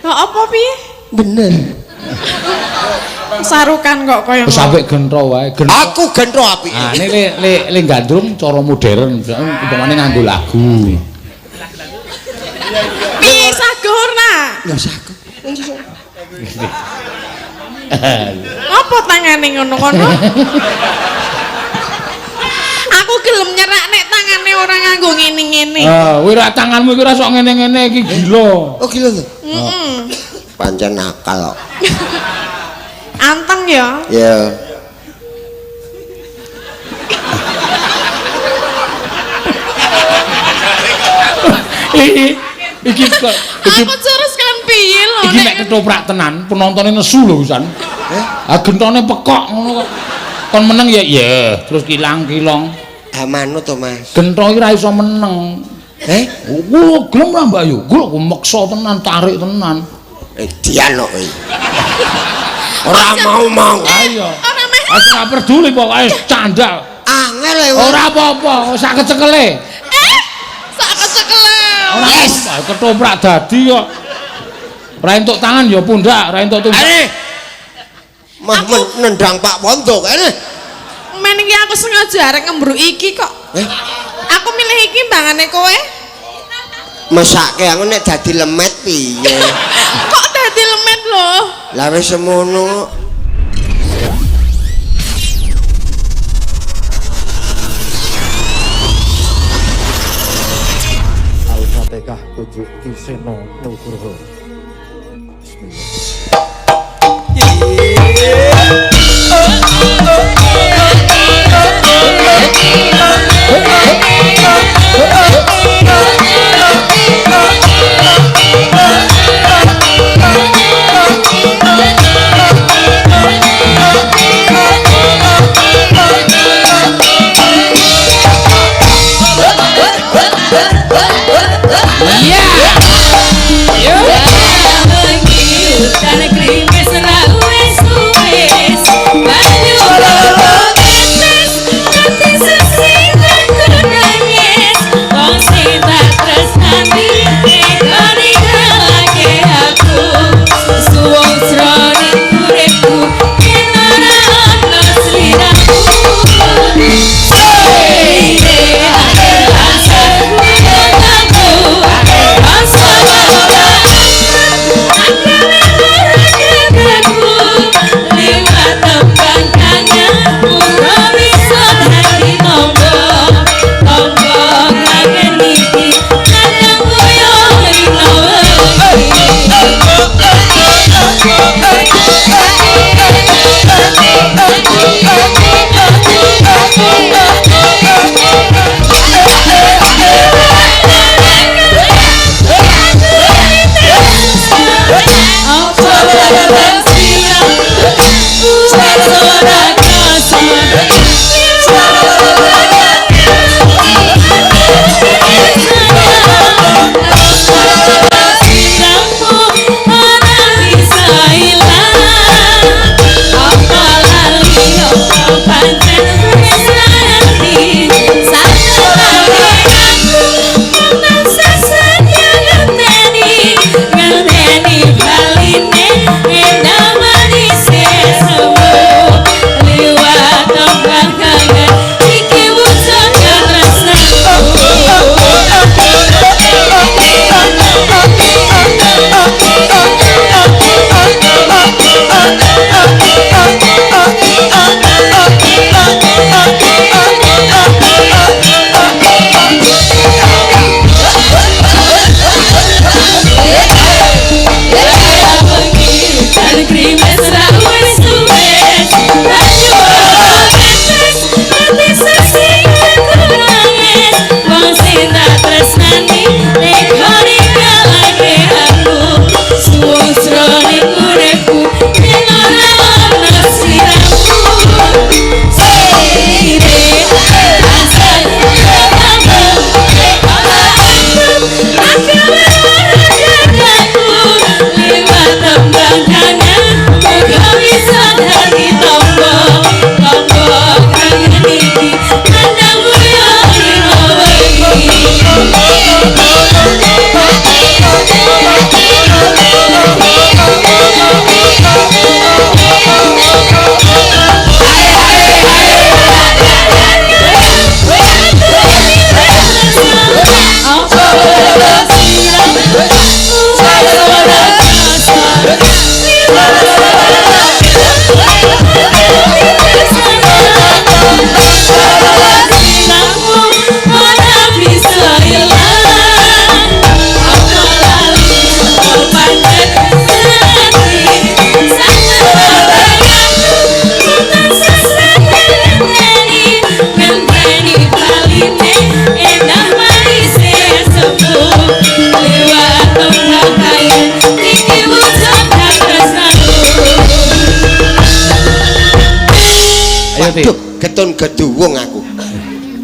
Kok apa piye? Bener. Sarukan kok kaya Wis sampe gentro wae. Aku gentro apike. Ah ini le gandrung cara modern, umpamane nganggo lagu. Piye sagurna? Ya saku. Apa tangane ngono-ngono? Aku gelem nyerak nek tangane ora nganggo ngene-ngene. Kowe ra tanganmu iki ora sok ngene-ngene iki gila. Oh gila to? Heeh. Pancen nakal kok. Anteng ya. Ya. Iki kok Aku terus kan piye lho iki nek ketoprak tenan, penontonnya nesu lho pisan. Ah gentone pekok ngono kok. Kon meneng ya terus kilang-kilong. Amanu to, Mas. Gentho iki ra iso meneng. Gua gelem ra Mbak Yu. Gua meksa tenan, tarik tenan. Dian kok kowe. Ora mau. Ayo. Ora peduli pokoke candal. Angel e. Ora apa-apa, sak kecekele. sak kecekele. Ora apa, ketoprak dadi kok. Ora entuk tangan ya pundak, ora entuk tumbak. Mah nendang Pak Wondo kene. Men iki aku sengaja arek ngembruk iki kok. Aku milih iki mbangane kowe. Mesake aku nek dadi lemet piye? Kok dadi lemet lho? Lah wis semono. Al-Fatihah tujuh Kiseno Nugroho. Ngenteni baline ngerti. Duh, getun geduwung aku.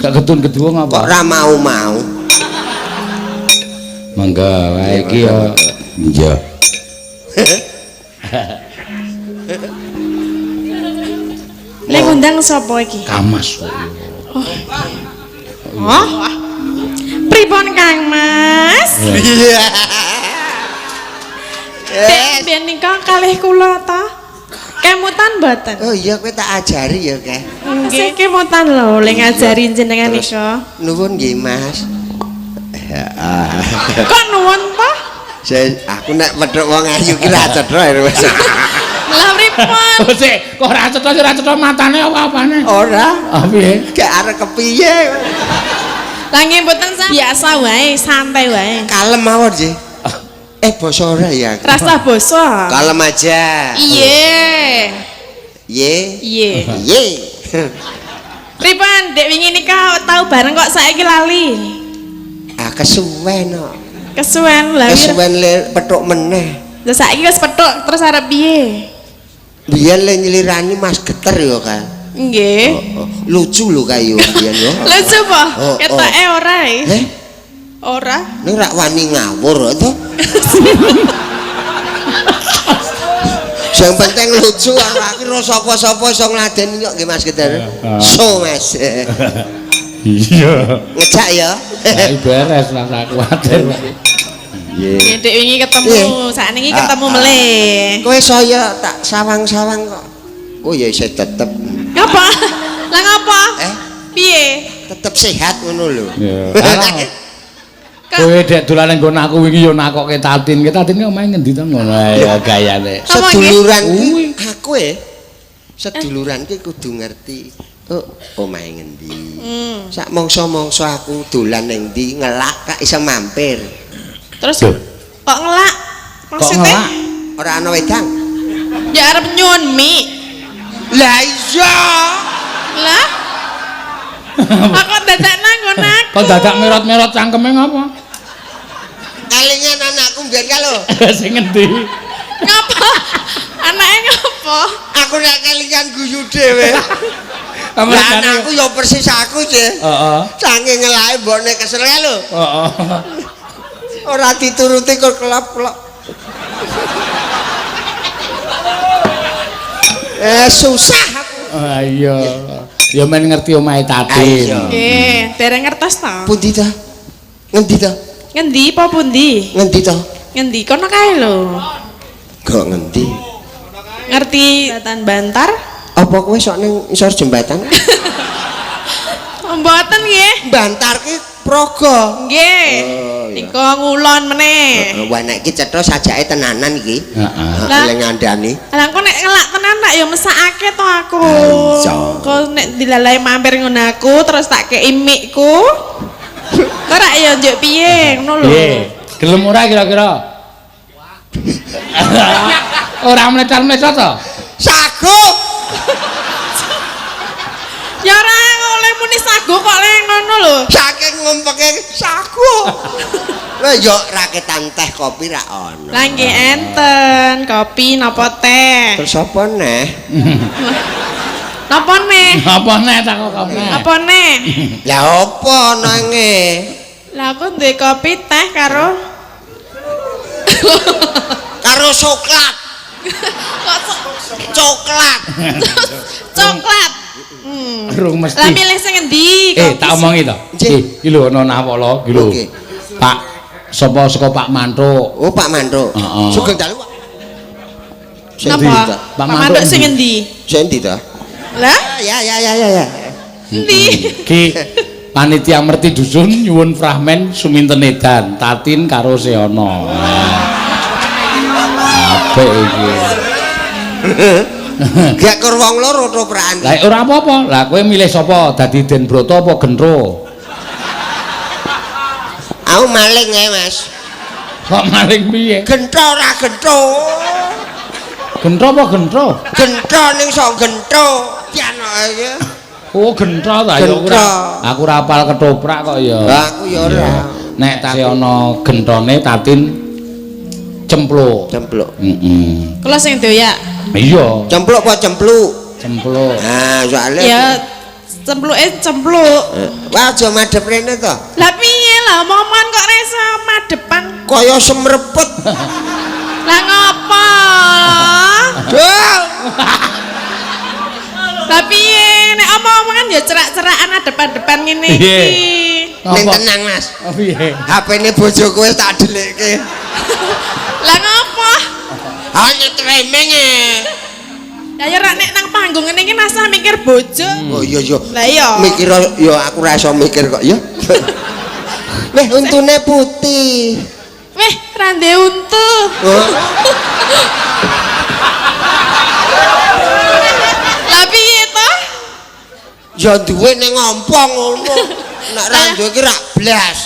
Gak gedun-gedung Kok apa? ra mau-mau. Mangga wae iki ya. Iya. Lek ngundang sapa iki? Kamas. Oh. Pripun Kang Mas? Iya. Dek ben nika kalih kula ta? Kemutan mboten? Oh iya kowe tak ajari ya, Keh. Nggih, kemutan lho lek ngajari jenengan Terus, nika. Nuwun nggih, Mas. Kok nuwun ta? Aku nek wedhok wong ayu ki ra cetha wis. Lah pripun? Oh sik, kok ora cetha matane apa-apane? Ora. Ah piye? Gak arek kepiye. Lah nggih mboten biasa wae, santai wae. Kalem mawon nggih. Basa ora ya. Rasa basa. Kalem aja. Iye. Ye. Iye. Ye. Pripun Dek wingi nika tau bareng kok saiki lali? Ah kesuwen kok. Kesuwen lha. Kesuwen le petuk meneh. Lah saiki wis petuk terus arep piye? Biyen le nyelirani Mas Geter ya, Kak. Nggih. Lucu lho kayu biyen yo. Lucu apa? Oh, Ketoke ora e. Heh, Ora. ning rak wani ngawur to. Yang penting lucu ora kira sapa-sapa iso ngladeni kok nggih Mas Geter. So Mas. Iya. Ngejak ya. Saiki beres lah sak kuwatir. Nggih Dek wingi ketemu, sakniki ketemu meleh. Kowe saya tak sawang-sawang kok. Oh ya isih tetep. Ngapa? Lah ngapa? Piye? Tetep sehat ngono lho. Ya. Kowe dek dolan nggon aku wingi yo nakoke Tatin. Tatin ki omahe ngendi to ngono ae gayane. Seduluran ki aku seduluran ki kudu ngerti. Oh, omahe ngendi. Sak mangsa-mangsa aku dolan ning ndi ngelak kak iso mampir. Terus kok ngelak? Maksudnya? Ora ana wedang. Ya arep nyuwun mie. Lah iya. Lah? Kok dadak nang nggon aku? Kok dadak merot-merot cangkeme ngapa? Kalingan anakku mbiyen ka lho. Sing ngendi? Ngapa? Anake ngapa? Aku nek kelingan guyu dhewe. Lah anakku ya persis aku, Cih. Heeh. Saking ngelake mbokne kesel kae lho. Heeh. Ora dituruti kok kelap-kelop. Susah aku. Iya. Ya men ngerti omahe Tatin. Nggih, dereng ngertos to. Pundi ta? Ngendi ta? Ngendi apa pundi? Ngendi ta? Ngendi kono kae lho. Kok ngendi? Ngerti Jembatan Bantar? Apa kowe sok ning isor jembatan? Mboten nggih. Bantar ki praga. Nggih. Nika ngulon meneh. Wah nek iki cetha sajake tenanan iki. Heeh. Lah ngandani. Lah kok nek ngelak tenan tak ya mesakake to aku. Iya. Kok nek dilalahi mampir ngono aku terus tak kei mikku. Kok rak ya njuk piye ngono lho. Piye? Gelem ora kira-kira? Ora mlecar-mlecar to? Sagu. Ya ora oleh muni sagu kok le ngono lho. Saking ngumpeke sagu. Lah yo raketan teh kopi ra ono. Lah nggih enten, kopi napa teh? Terus apa neh? Napa neh? Apa neh tak kok neh? Apa neh? Lah apa nange? Lah aku duwe kopi teh karo Karo coklat. Coklat. coklat. Rung mesti. Lah milih sing endi? Tak omongi to. Iki lho ana nawala iki lho. Pak sapa saka Pak Mantuk? Oh Pak Mantuk. Sugeng dalu. Napa? Pak Mantuk sing endi? Sing endi to? Lah? Ya. Endi? Ki panitia merti dusun nyuwun fragmen Suminten Edan, Tatin karo Seono. Apik iki. Gak kur wong loro to praan. Lah ora apa-apa. Lah kowe milih sapa? Dadi Den Broto apa Gendro? Aku maling ae, Mas. Kok maling piye? Gentho ora gentho. Gendro apa Gendro? Gentho ning sok gentho. Piano iki. Oh Gendro ta ya ora. Aku ora apal ketoprak kok ya. Lah aku ya ora. Nek Seono Gendrone Tatin cempluk. Cempluk. Heeh. Kula sing doyak. Iya. Cempluk apa cempluk? Cempluk. Nah, soalnya Ya cempluk. wah aja madhep rene to. Lah piye lah momongan kok reso madepan. Kaya semrepet. Lah ngopo? Duh. Lah piye nek omong-omongan ya cerak-cerakan depan-depan ngene iki. Ning tenang Mas. Oh piye? HP-ne bojoku wis tak delekke. Lah ngopo? Hanya tremeng e. Lah ya rak nek nang panggung ngene iki masa mikir bojo. Oh iya iya. Lah iya. Mikir ya aku ra iso mikir kok ya. Weh untune putih. Weh, rande untu. Oh. Lah piye to? Ya duwe ning ompong ngono. Nek ra duwe iki ra blas.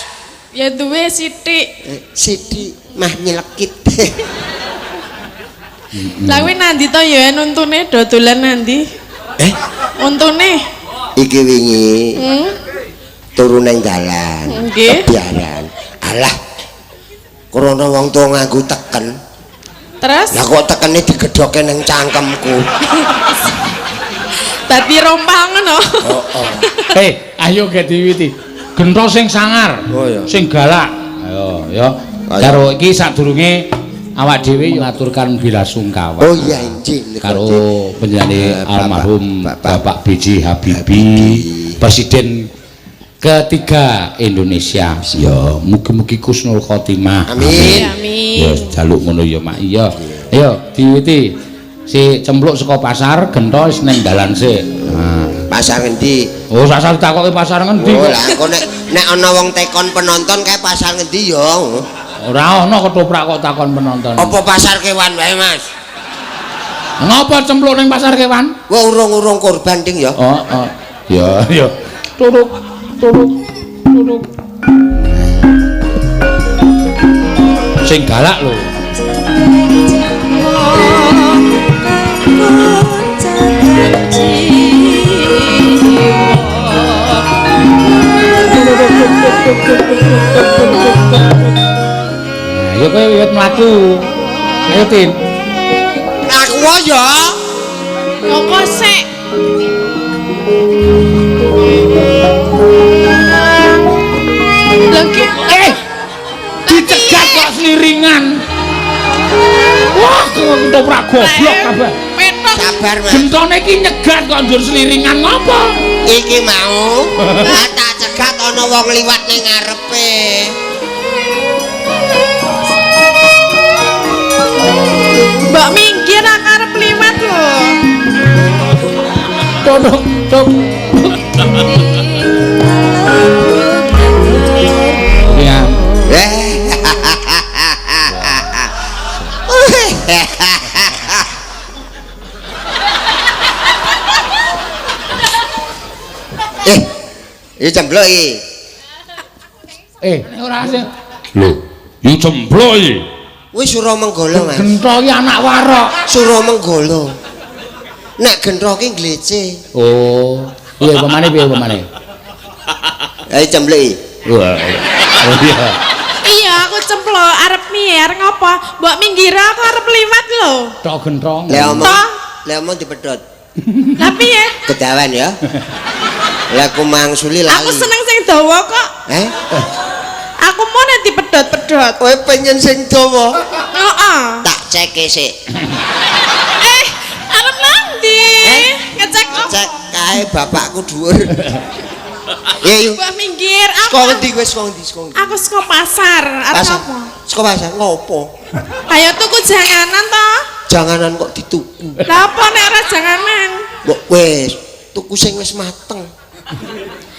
Ya duwe sithik. Sithik mah nyelekit. Lah kuwi nandi to ya untune dodolan nandi? Untune. Iki wingi turu ning dalan. Nggih. Biaran. Alah. Krana wong tuwa nganggo teken. Terus Lah kok tekene digedhoke ning cangkemku. dadi rompang ngono. Ayo ge diwiwiti. Gentho sing sangar. Oh ya. Sing galak. Ayo ya. Karo iki sadurunge awak dhewe ngaturkan belasungkawa. Oh iya injil. Karo penyanyi almarhum Bapak B.J. Habibie, Presiden ketiga Indonesia. Ya, mugi-mugi kusnul khotimah. Amin. Amin. Ya, jaluk ngono ya, Mak. Iya. Ayo, diwiwiti. Si cempluk saka pasar, gentho wis ning dalan sik. Nah. Pasar ngendi? Oh, sasal ditakoki pasar ngendi? Oh, lah engko nek ana wong tekon penonton kae pasar ngendi ya? Ora ana ketoprak kok takon penonton. Apa pasar kewan wae, Mas? Ngapa cempluk ning pasar kewan? Wah, urung-urung korban ding ya. Oh. Ya. Turuk. Sing galak lho. Ayo kowe wiwit mlaku. Ayo Tin. Aku ya. Ngopo sik? Lagi Dicegat kok sliringan. Wah, ketoprak goblok kabeh. petok. Sabar, Mas. Gentone iki nyegat kok njur sliringan ngopo? Iki mau tak cegat ana wong liwat ning ngarepe. Mbak minggir arep liwat lho. Tuk. Ya. Ya cemplok iki. Ora sing. Lho, yo cemplok iki. Wis Suramenggala, Mas. Gentho iki anak warok. Suramenggala. Nek gentho ki glece. Oh, piye pemane? Ayo cemplok iki. Wah. Oh iya. Iya, aku cemplok arep mier ngopo? Mbok minggir aku arep liwat lho. Tok gentho. Le omong dipedhot. Lah piye? Kedawan ya. Lah aku mangsuli lali. Aku seneng sing dawa kok. Aku mau nek dipedhot-pedhot. Kowe pengen sing dawa. Heeh. Tak ceke sik. Arep nanti. Ngecek apa? Cek kae bapakku dhuwur. Ya yuk. Mbok minggir Saka apa? ngendi wis saka ngendi? Aku saka pasar. Arep Pasar. apa? Saka pasar ngopo? Ayo tuku janganan to. Janganan kok dituku. Lah apa nek ora janganan? Mbok wis tuku sing wis mateng.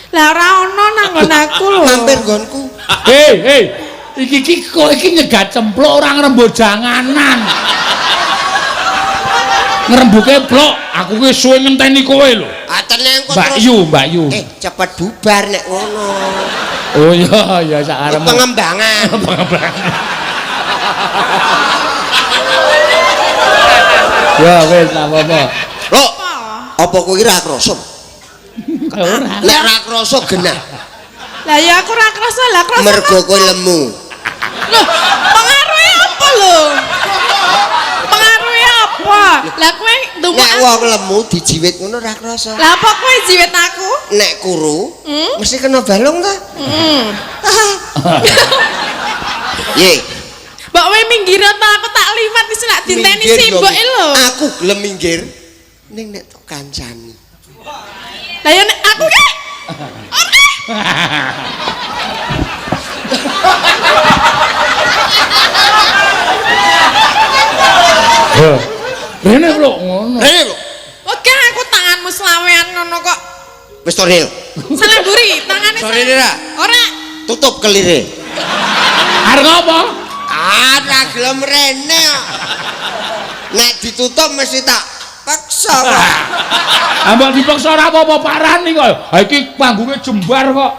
Lah ora ono nang nggon aku lho. Mampir nggonku. Hei. Iki kok iki nyegat cempluk ora ngrembug janganan. Ngrembuke blok, aku ki suwe ngenteni kowe lho. Atene engko terus. Mbak Yu. Cepet bubar nek ngono. Oh iya sak arep. Pengembangan. Ya wis apa-apa. Lho, apa kowe ora krasa? Ora. Nek ora krasa genah. Lah ya aku ora krasa lah krasa. Mergo kowe lemu. Loh, pengaruhe apa lho? Pengaruhe apa? Lah kowe ndungok wong lemu dijiwit ngono ora krasa. Lah apa kowe jiwit aku? Nek kuru, mesti kena balung ta? Ye. Mbok kowe minggir ta aku tak liwat wis nak diteni simbok lho. Aku gelem minggir. Ning nek tok kancani. Lah ya nek aku ki. Rene lho ngono. Rene lho. Oke aku tanganmu selawean ngono kok. Wis to Ril. Salah mburi tangane. Sore ra. Ora. Tutup kelire. Arep ngopo? Ora gelem rene. Nek ditutup mesti tak paksa kok. Ambek dipaksa ora apa-apa parani kok. Ha iki panggunge jembar kok.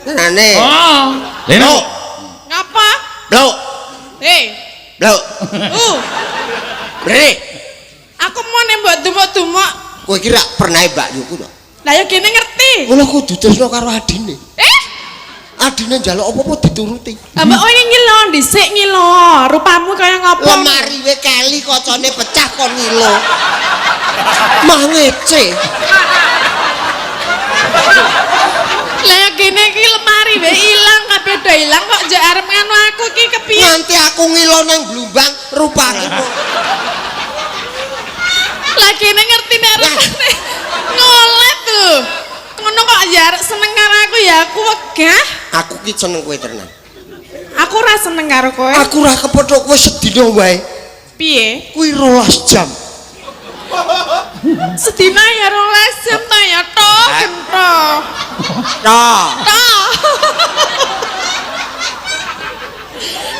Tenane. Oh. Leno. Ngapa? Blok. Blok. Rene. Aku mau nembok dumuk-dumuk. Kowe iki ra pernah Mbak Yuku to? Lah ya kene ngerti. Ngono kudu tresno karo adine. Adine njaluk apa-apa dituruti. Lah mbok kowe ngilo dhisik ngilo. Rupamu kaya ngopo? Lemari we keli kocone pecah kon ngilo. Mah ngece. Lah ya kene iki lemari we ilang kabeh do ilang kok njak arep nganu aku iki kepiye? Nanti aku ngilo nang Blumbang rupane. Lah kene ngerti nek rupane ngolet lho. Ngono kok ya arek seneng karo aku ya aku wegah. Aku ki seneng kowe tenan. Aku ora seneng karo kowe. Aku ora kepethuk kowe sedina wae. Piye? Kuwi 12 jam. Sedina ya 12 jam ta ya to gento. Nah, To.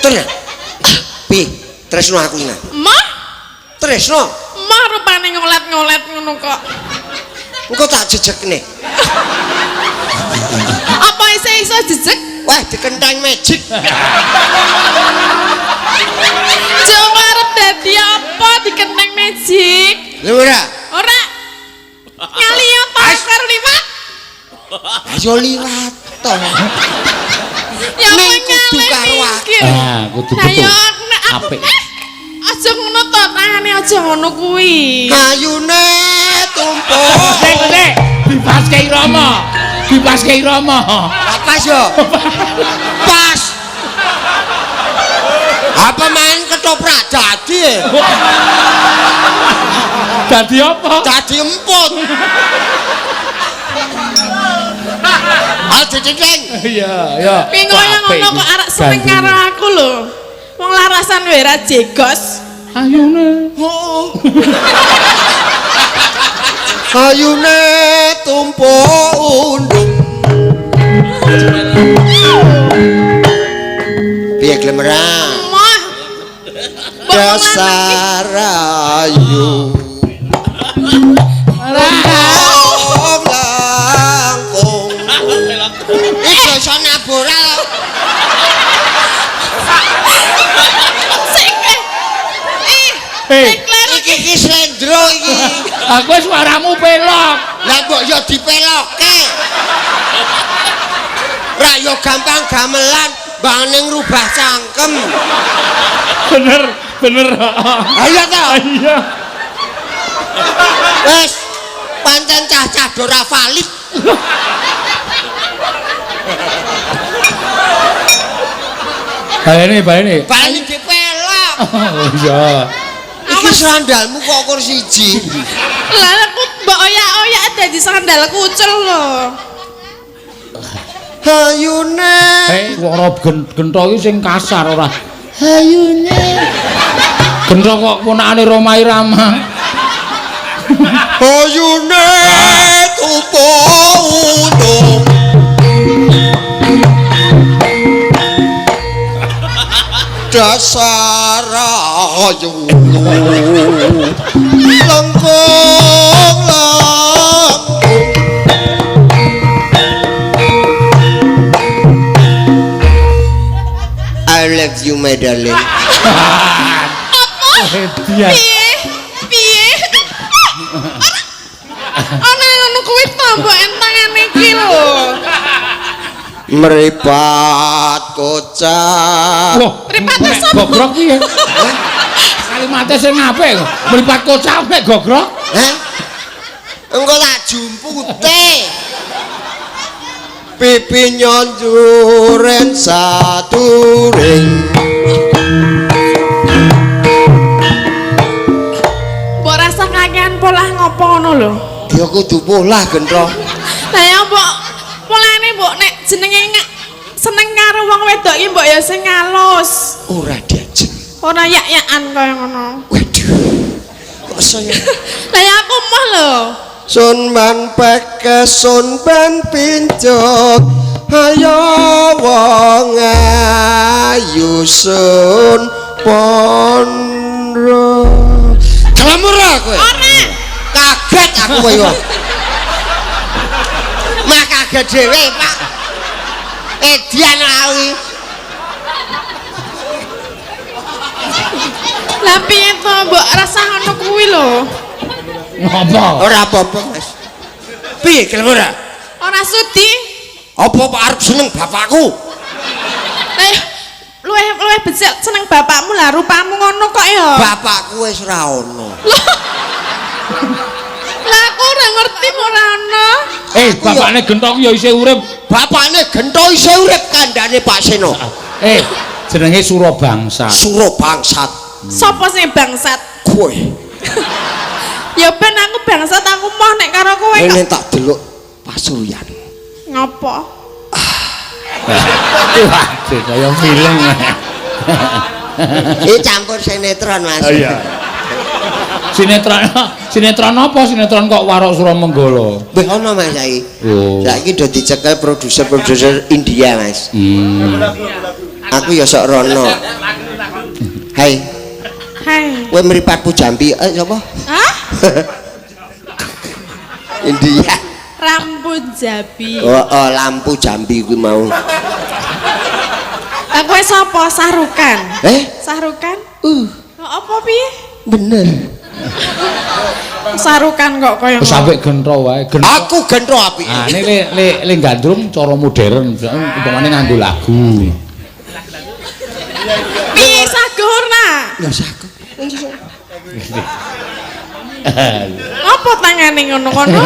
tenan. Pi, tresno aku ingat. Mah? Tresno. Mah rupane ngolet-ngolet ngono kok. Engko tak jejekne. Apa iso jejeg? Wah, dikenteng magic. Coba arep dadi apa dikenteng magic? Lho ora. Ora. Ngaliyo to karo liwat. Ayo liwat to. Ya Ning kowe kudu ngalih karo mikir. Ah, kudu Lah betul. ya nek aku Apik. aja ngono to, tangane aja ngono kuwi. Kayune tumpuk. Nek dipaske irama. Dipaske irama. Pas yo. Pas. Apa main ketoprak dadi? Dadi apa? Dadi emput. Aja cengkeng. Iya, iya. Pingo yang ngono kok arek seneng karo aku lho. Wong larasan wae ra jegos. Ayune. Ayune tumpuk undung. Piye glemeran? Mah. Dasar ayu. Langkung. Iki iso naboral. Iki slendro iki. Aku suaramu pelok. Lah mbok yo dipelokke. Ra yo gampang gamelan bangane ngrubah cangkem. Bener, bener. Ayo ta. Iya. Wes pancen cah-cah ora valid. Balene. Bali dipelok. Oh iya. Iki sandalmu kok kur siji. Lah aku mbok oyak-oyak dadi sandal kucel lho. Ayune. Suara gento iki sing kasar ora. Ayune. Gento kok ponakane Roma Irama. Ayune tumpuk undung. Dasar ayu. Langkung I love you my darling. Hediah. Piye? Ana ngono kuwi tambah entangane iki lho. Meripat kocak. Wah, Mripat nek sapa? gogrok piye? Kalimatnya sing apik kok. Mripat kocak mek gogrok. Hah? Engko tak jumpute. Pipi nyonjuren saturing. Mbok rasa kakean polah ngopo ngono lho. Ya kudu polah Gendro. Lah ya mbok polane mbok nek jenenge seneng karo wong wedok iki mbok ya sing ngalus. Ora diajeng. Ora yak-yakan kaya ngono. Waduh. Kok saya. Lah ya aku mah lho. Sun man peke sun ben pincuk. Ayo wong ayu sun pondro. Kalamur kowe. Ora. Kaget aku kowe yo. Mah kaget dhewe, Pak. Edian awi. Lah piye to mbok rasa ngono kuwi lho. Ngapa? Ora apa-apa, Mas. Piye kelem ora? Ora sudi. Apa Pak arep seneng bapakku? Lah luwih becik seneng bapakmu lah rupamu ngono kok ya. Bapakku wis ora ono. Lah aku ora ngerti ora ono. Bapakne Gentong ya isih urip. Bapakne Gento isih urip kandhane Pak Seno. Jenenge Surabangsa. Suro bangsat. Sopo sing bangsat? Kowe. Ya ben aku bangsat aku moh nek karo kowe kok. Nek tak delok Pasuruyan. Ngopo? Waduh, kaya film. Iki campur sinetron, Mas. Iya. Sinetron apa? Sinetron kok Warok Suramanggala. Wis ono Mas saiki. Oh. Saiki do dicekel produser India, Mas. Aku ya sok rono. Hai. Hai. Kowe mripatku Jambi, sapa? Hah? India. Rambut Jabi. Oh, lampu Jambi kuwi mau. Lah kowe sapa? Sahrukan. Sahrukan? Apa piye? Bener. Sahrukan kok kaya Sampai Gentro wae. Aku Gentro apike. Ah, ini le gandrung cara modern, umpamane nganggo lagu. piye sagurna? Ya saku. Apa tangane ngono-ngono?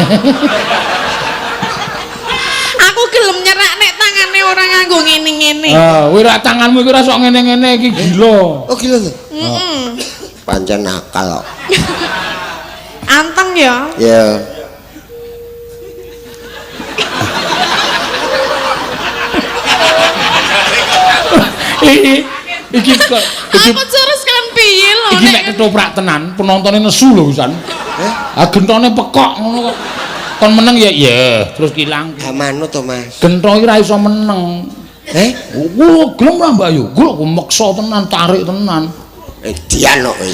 Aku gelem nyerak nek tangane ora nganggo ngene-ngene. Kowe ra tanganmu iki ora sok ngene-ngene iki gila. Oh gila lho. Heeh. Pancen nakal kok. Anteng ya. Ya. Iki Aku terus kan piye lho iki nek ketoprak tenan, penontonnya nesu lho pisan. Gentone pekok ngono kok. Kon meneng ya terus ilang. Gak manut to, Mas. Gentho iki ra iso meneng. Oh, gelem ra Mbak Ayu? Gula meksa tenan, tarik tenan. Dian kok kowe.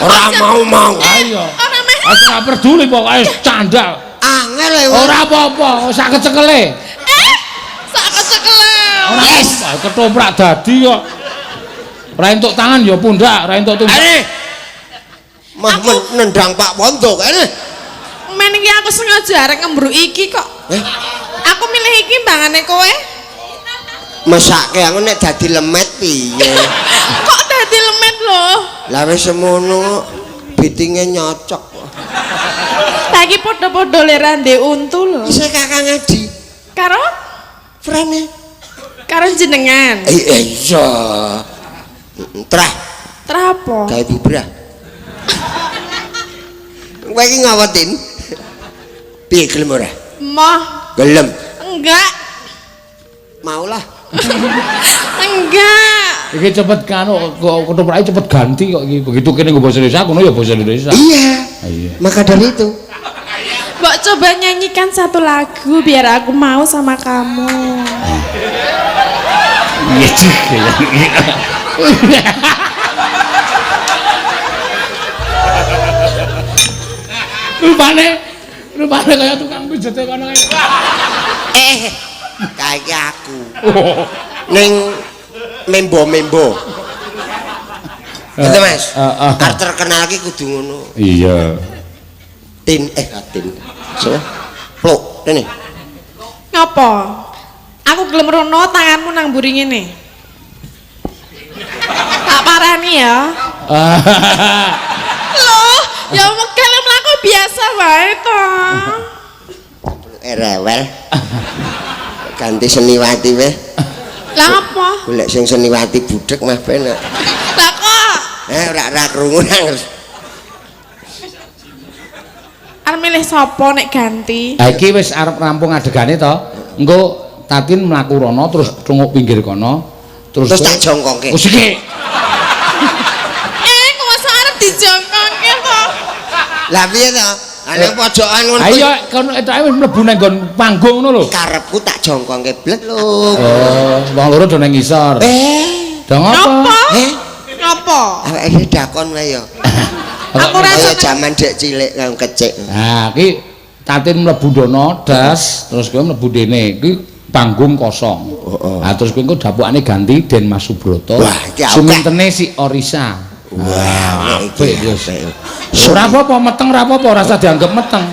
Ora mau. Ayo. Ora meh. Ora peduli pokoke candal. Angel e. Ora apa-apa, sak kecekele. Sak kecekele. Ora apa, ketoprak dadi kok. Ora entuk tangan ya pundak, ora entuk tumbak. Mah nendang Pak Wondo kene. Men iki aku sengaja arek ngembruk iki kok. Aku milih iki mbangane kowe. Mesake aku nek dadi lemet piye? Kok dadi lemet lho? Lah wis semono bitinge nyocok. Lah iki padha-padha lerande untu lho. Isih Kakang Adi. Karo Frene. karo jenengan. Iya. Trah. Trah apa? Gawe bubrah. Kowe iki ngawetin. Piye gelem ora? Moh. Gelem. Enggak. Maulah. Enggak. Iki cepet kok ketoprake cepet ganti kok iki. Begitu kene nggo basa Indonesia, kono ya basa Indonesia. Iya. Iya. Maka dari itu. Mbok coba nyanyikan satu lagu biar aku mau sama kamu. Iya juga. Rupane kaya tukang pijete kono kae. Kayak aku. Ning membo-membo. Gitu Mas. Arep terkenal iki kudu ngono. Iya. Tin. So. Plok rene. Ngapa? Aku gelem rono tanganmu nang mburi ngene. Tak parani ya. Loh, ya mekane mlaku biasa wae to. Rewel. Ganti Seniwati weh. Lah apa? Golek sing Seniwati budhek mah penak. Lah kok Ora krungu nang. arep milih sapa nek ganti? Ha iki wis arep rampung adegane to. Engko Tatin mlaku rono terus trunguk pinggir kono. Terus tak jongkongke. Wis iki. Kok masa arep dijongkongke to? Lah piye to? Ana pojokan ngono. Ayo kono etoke wis mlebu nang nggon panggung ngono lho. Karepku tak jongkongke blek lho. Oh, wong loro do nang ngisor. Dong apa? Napa? Awake dakon wae ya. Aku rasa jaman dek cilik kang kecik. Nah, iki Tatin mlebu dono das, terus kowe mlebu dene. Iki panggung kosong. Nah, terus kowe engko dapukane ganti Den Mas Subroto. Sumintene si Orisa. Wah, apik wis. Ora apa-apa meteng ora apa-apa, ora usah dianggap meteng.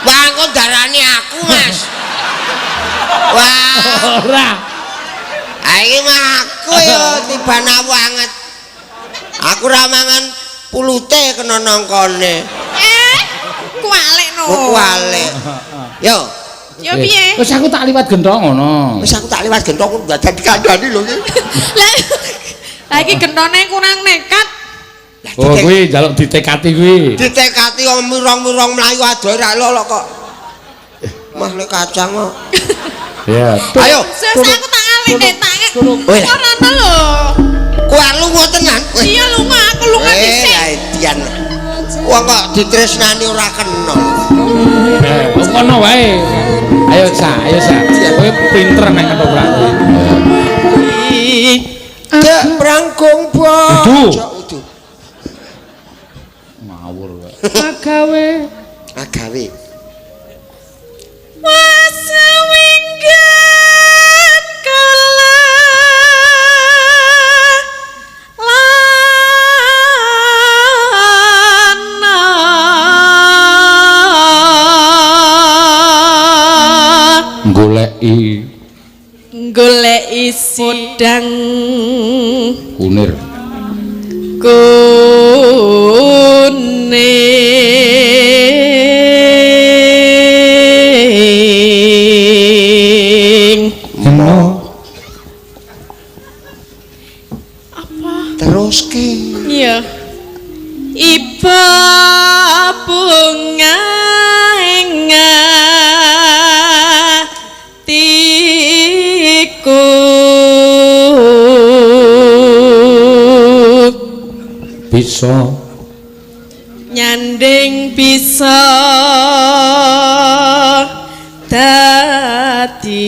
Wah, kok darani aku, Mas. Wah, Ora. iki mah aku ya tibane banget. Aku ra mangan pulute kena nangkone. kualik no. Kualik. Yo. Ya piye? Wis aku tak liwat gentong ngono. Wis aku tak liwat gentong kok dadi kandhani lho iki. Lah iki gentone kurang nekat. Oh kuwi njaluk ditekati kuwi. Ditekati wong mirong-mirong mlayu adoh ra lho kok. Mah lek kacang kok. Ya. Ayo. Sus aku tak alih deh tangan. Weh. Ora ono lho. Kuwi lunga tenan. Iya lunga, aku lunga dhisik. Edian. Wong kok ditresnani ora kena. Kono wae. Ayo Sa. Kowe pinter nek ketoprak. Dek prangkung bocah udu. Ngawur wae. Agawe. Waswinggan kala goleki sidang Kunir. kuning Teruske. iya iba bunga ngatiku Bisa nyanding bisa dadi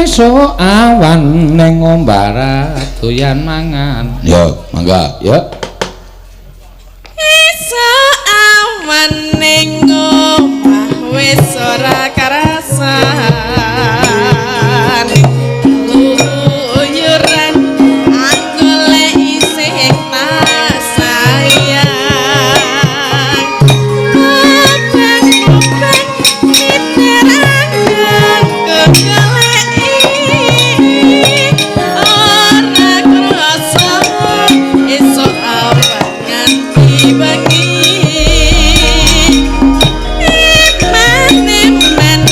esuk awan ning ombara doyan mangan. Ya, mangga, ya. esuk awan ning omah wis ora karasan luyuran aku golek isih tak sayang abang miterang aku goleki ora krasa esuk awan nganti bengi Iman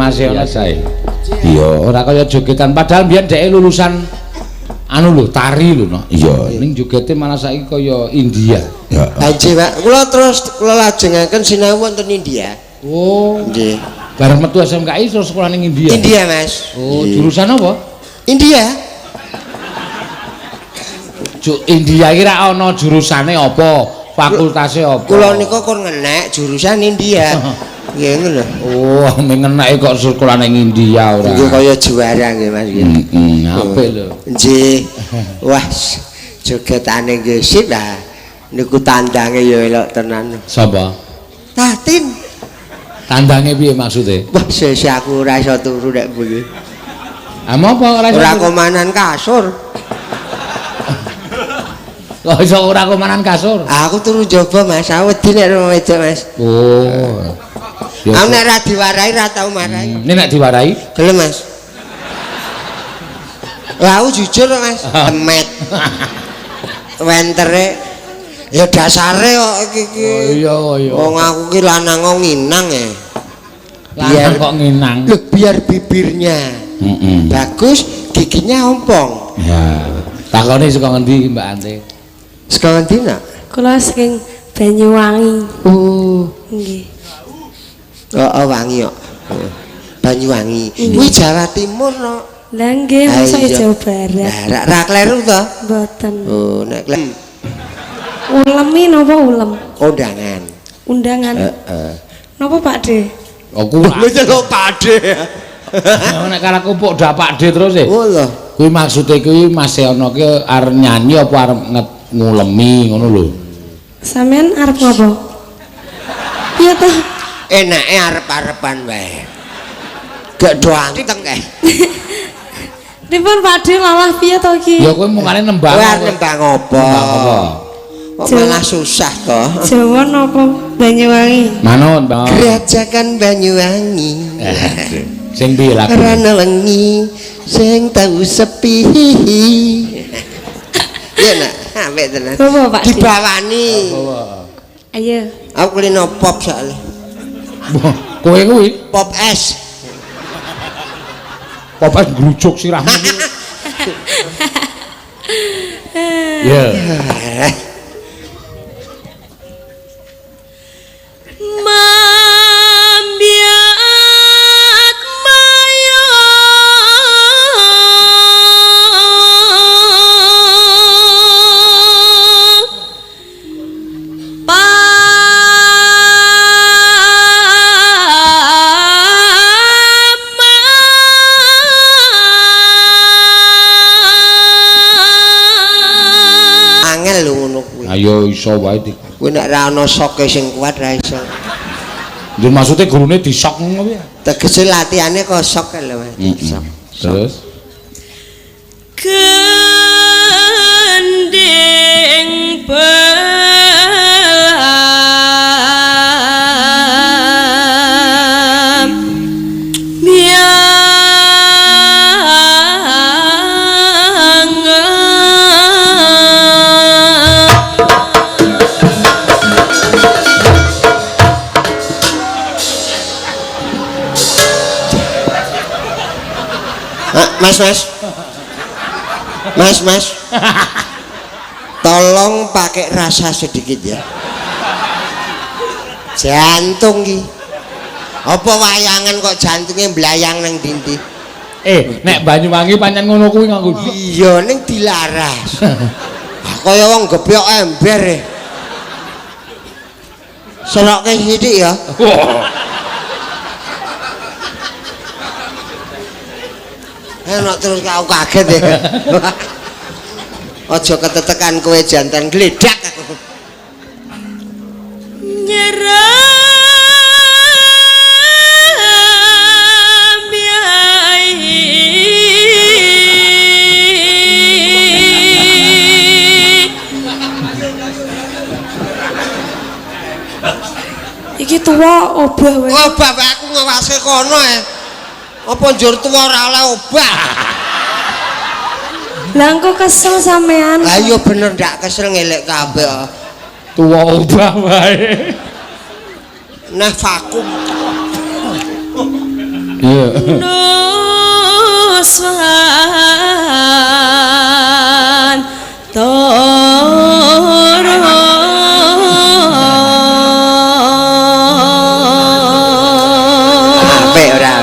masih ana sae. Iya, ora kaya jogetan padahal mbiyen dhek lulusan anu lho, tari lho, no. Iya. Ning jogete malah saiki kaya India. Ya. Anjir, Pak. Kula lajengaken sinau wonten India. Oh. Nggih. Bareng metu SMKI terus sekolah ning India. India, Mas. Oh, jurusan apa? India. India iki ra ana jurusane apa? Fakultase apa? Kula nika kon ngenek jurusan India. Nggih ngono. Oh, mengenake kok sekolah ning India ora. Nggih kaya juara nggih Mas. Apik lho. Nggih. Wah, jogetane nggih sip ah. Niku tandange ya elok tenan. Sapa? Tatin. Tandange piye maksude? Wah, sesuk aku ora iso turu nek kuwi. Apa ora iso? Ora komanan kasur. Kok iso ora komanan kasur? Aku turu njaba Mas, aku wedi nek rumah wedok Mas. Oh. Aku nek ra diwarai ra tau marahi. Nek diwarai? Gelem Mas. Lah aku jujur Mas, emet. Wentere ya dasare kok iki. Oh iya iya. Wong aku ki lanang nginang ya. Lanang kok nginang. Loh, biar bibirnya bagus, giginya ompong. Ya. Takone saka ngendi Mbak Ante? Saka ngendi nak? Kula saking Banyuwangi. Oh, Nggih. oh wangi kok. Banyuwangi. Kuwi Jawa Timur no. Lah nggih, mosok Jawa Barat. Lah ra kleru to? Mboten. Oh, nek kleru Ulemi napa ulem? kondangan. Undangan. Heeh. Napa Pak De? Aku Lho celuk Pakde. nek karo kupuk dak Pakde terus e. Oh lho. Kuwi maksude kuwi Mas ana ki arep nyanyi apa arep ngulemi ngono lho. Sampeyan arep ngopo? Piye to? Enake arep-arepan wae. Gak do anteng kae. Dipun Pak De lalah piye to iki? Ya kowe mungane nembang. Kowe arep nembang apa? Kok malah susah toh? Jawa napa Banyuwangi? Manut, Bang. Gerajakan Banyuwangi. Sing piye lagu? Karena lengi sing tau sepi. Ya nak, ambek tenan. Apa Pak De? Dibawani. Ayo. Aku kulino pop soalnya. Kowe kuwi Pop es. popes ngrujuk sirahmu. Ya. Mambiak mayo Angel lho ngono kuwi. Ayo iso wae iki. Kuwi nek ra ana soke sing kuat ra iso. Yo maksude gurune disok ngono piye? Tegese latihane kok sok lho Mas. Sok. Terus Gending belam Mas. Tolong pakai rasa sedikit ya. Jantung ki. Apa wayangan kok jantungnya mblayang nang dindi? nek Banyuwangi pancen ngono kuwi nganggo. Iya ning dilaras. Kaya wong gebyok ember e. Serokke sithik ya. Enak terus kau kaget ya. Aja ketetekan kowe jantan gledak aku. nyeram yai iki tuwa obah wae. Oh bapakku ngawase kono apa njur tuwa ora oleh obah. Lah engko kesel sampean. Lah iya bener ndak kesel ngelek kabeh. Tuwa obah wae. Nah vakum. Iya. Nuswan toro Apik ora.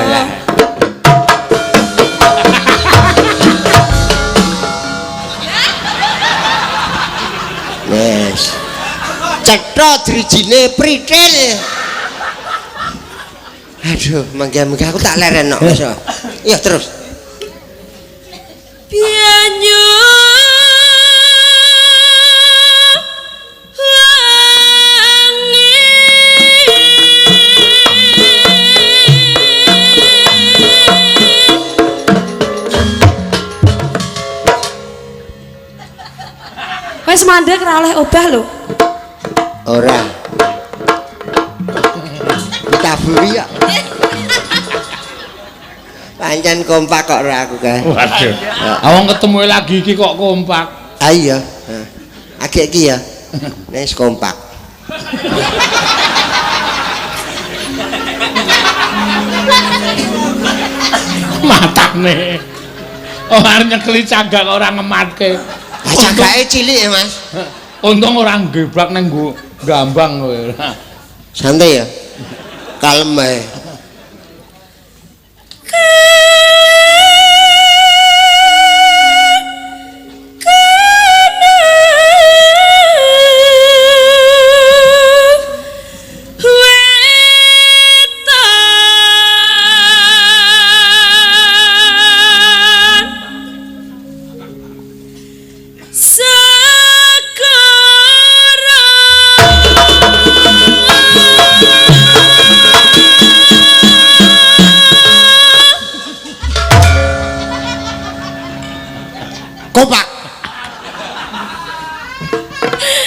Wes. Cetha drijine pritil. Aduh, mangga-mangga aku tak lerenok iso. Iya terus. Bianyu wis mandek ora oleh obah lho. Ora. Taburi ya. Pancen kompak kok ora aku kae. Waduh. Awang ketemu lagi iki kok kompak. Ah iya. Agek iki ya. Wis kompak. Matane. Oh arep nyekeli cagak kok ora ngematke. Cagake cilik ya, Mas. Untung ora ngebrak nang gambang kowe. Santai ya. Kalem ae.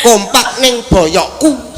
Kompak ning boyokku